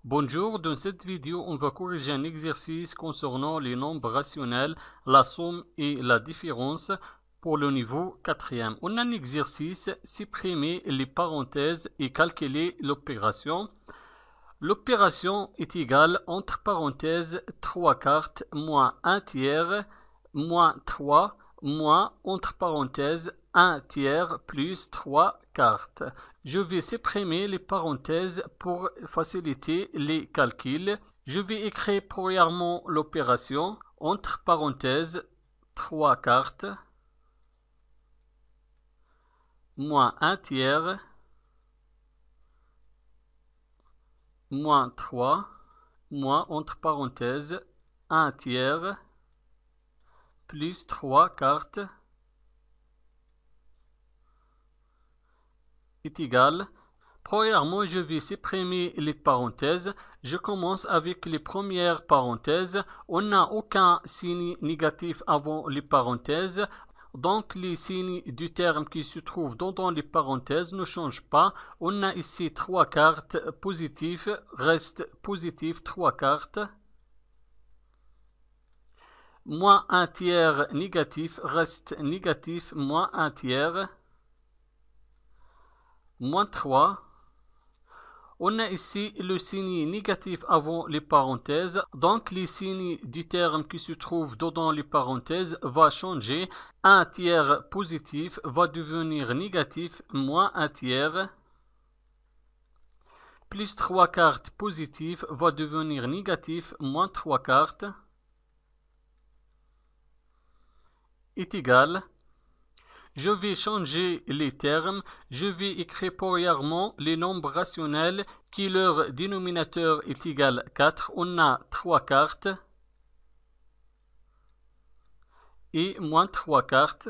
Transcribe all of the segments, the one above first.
Bonjour, dans cette vidéo, on va corriger un exercice concernant les nombres rationnels, la somme et la différence pour le niveau 4e. On a un exercice, supprimer les parenthèses et calculer l'opération. L'opération est égale entre parenthèses 3 quarts moins 1 tiers moins 3 moins entre parenthèses 1 tiers plus 3 quarts. Je vais supprimer les parenthèses pour faciliter les calculs. Je vais écrire premièrement l'opération entre parenthèses 3 quarts moins 1 tiers moins 3 moins entre parenthèses 1 tiers plus 3 quarts est égal. Premièrement, je vais supprimer les parenthèses. Je commence avec les premières parenthèses. On n'a aucun signe négatif avant les parenthèses. Donc, les signes du terme qui se trouvent dans les parenthèses ne changent pas. On a ici 3 quarts positifs, reste positif 3 quarts. Moins 1 tiers négatif, reste négatif moins 1 tiers. Moins 3. On a ici le signe négatif avant les parenthèses. Donc, les signes du terme qui se trouvent dans les parenthèses vont changer. 1 tiers positif va devenir négatif, moins 1 tiers. Plus 3 quarts positif va devenir négatif, moins 3 quarts. Est égal. Je vais changer les termes. Je vais écrire premièrement les nombres rationnels qui leur dénominateur est égal 4. On a 3 quarts et moins 3 quarts.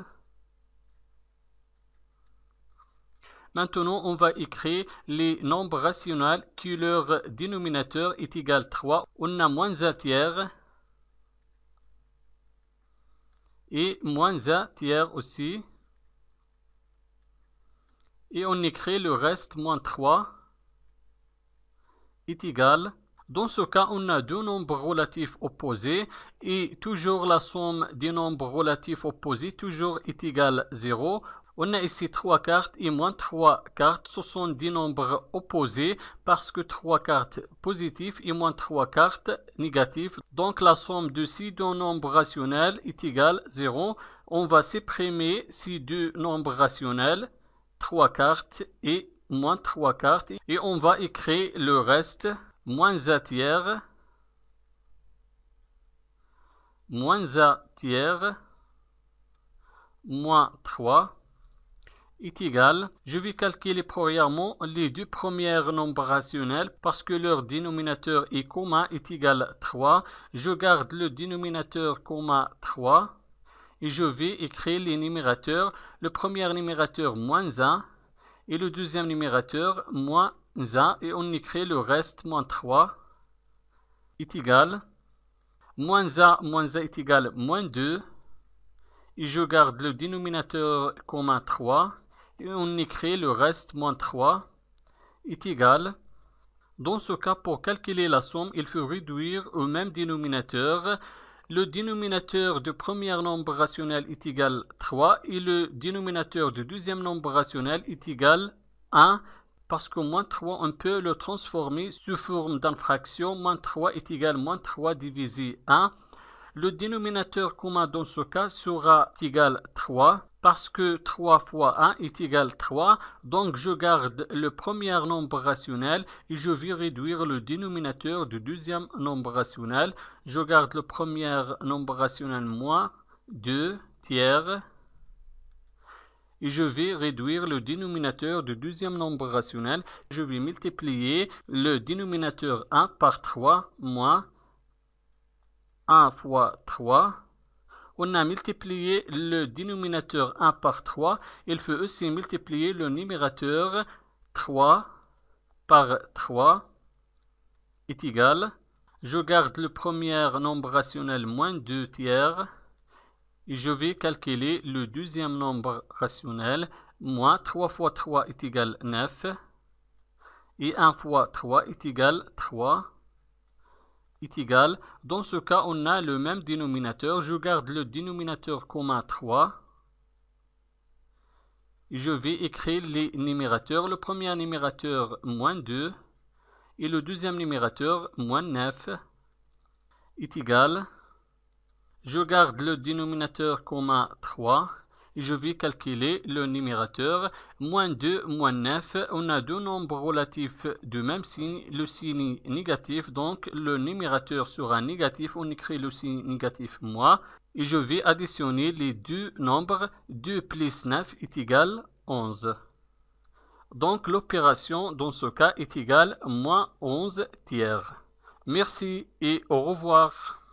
Maintenant, on va écrire les nombres rationnels qui leur dénominateur est égal 3. On a moins 1 tiers et moins 1 tiers aussi. Et on écrit le reste, moins 3, est égal. Dans ce cas, on a deux nombres relatifs opposés et toujours la somme des nombres relatifs opposés toujours est égale 0. On a ici 3 quarts et moins 3 quarts. Ce sont des nombres opposés parce que 3 quarts positifs et moins 3 quarts négatifs. Donc la somme de ces deux nombres rationnels est égale 0. On va supprimer ces deux nombres rationnels. 3 quarts et moins 3 quarts et on va écrire le reste, moins 1 tiers, moins 1 tiers, moins 3 est égal. Je vais calculer premièrement les deux premiers nombres rationnels parce que leur dénominateur est commun est égal 3. Je garde le dénominateur commun 3. Et je vais écrire les numérateurs. Le premier numérateur moins 1 et le deuxième numérateur moins 1 et on écrit le reste moins 3 est égal. Moins 1 est égal moins 2 et je garde le dénominateur commun 3 et on écrit le reste moins 3 est égal. Dans ce cas, pour calculer la somme, il faut réduire au même dénominateur. Le dénominateur du premier nombre rationnel est égal 3 et le dénominateur du deuxième nombre rationnel est égal 1 parce que moins 3 on peut le transformer sous forme d'une fraction. Moins 3 est égal moins 3 divisé 1. Le dénominateur commun dans ce cas sera égal 3 parce que 3 fois 1 est égal 3. Donc je garde le premier nombre rationnel et je vais réduire le dénominateur du deuxième nombre rationnel. Je garde le premier nombre rationnel moins 2 tiers et je vais réduire le dénominateur du deuxième nombre rationnel. Je vais multiplier le dénominateur 1 par 3 moins 1 fois 3. On a multiplié le dénominateur 1 par 3. Il faut aussi multiplier le numérateur 3 par 3 est égal. Je garde le premier nombre rationnel moins 2 tiers. Et je vais calculer le deuxième nombre rationnel. Moins 3 fois 3 est égal 9. Et 1 fois 3 est égal 3 est égal. Dans ce cas, on a le même dénominateur. Je garde le dénominateur commun 3. Et je vais écrire les numérateurs. Le premier numérateur, moins 2. Et le deuxième numérateur, moins 9, est égal. Je garde le dénominateur commun 3. Et je vais calculer le numérateur. Moins 2, moins 9. On a deux nombres relatifs du même signe. Le signe négatif. Donc, le numérateur sera négatif. On écrit le signe négatif moins. Et je vais additionner les deux nombres. 2 plus 9 est égal 11. Donc, l'opération dans ce cas est égale moins 11 tiers. Merci et au revoir.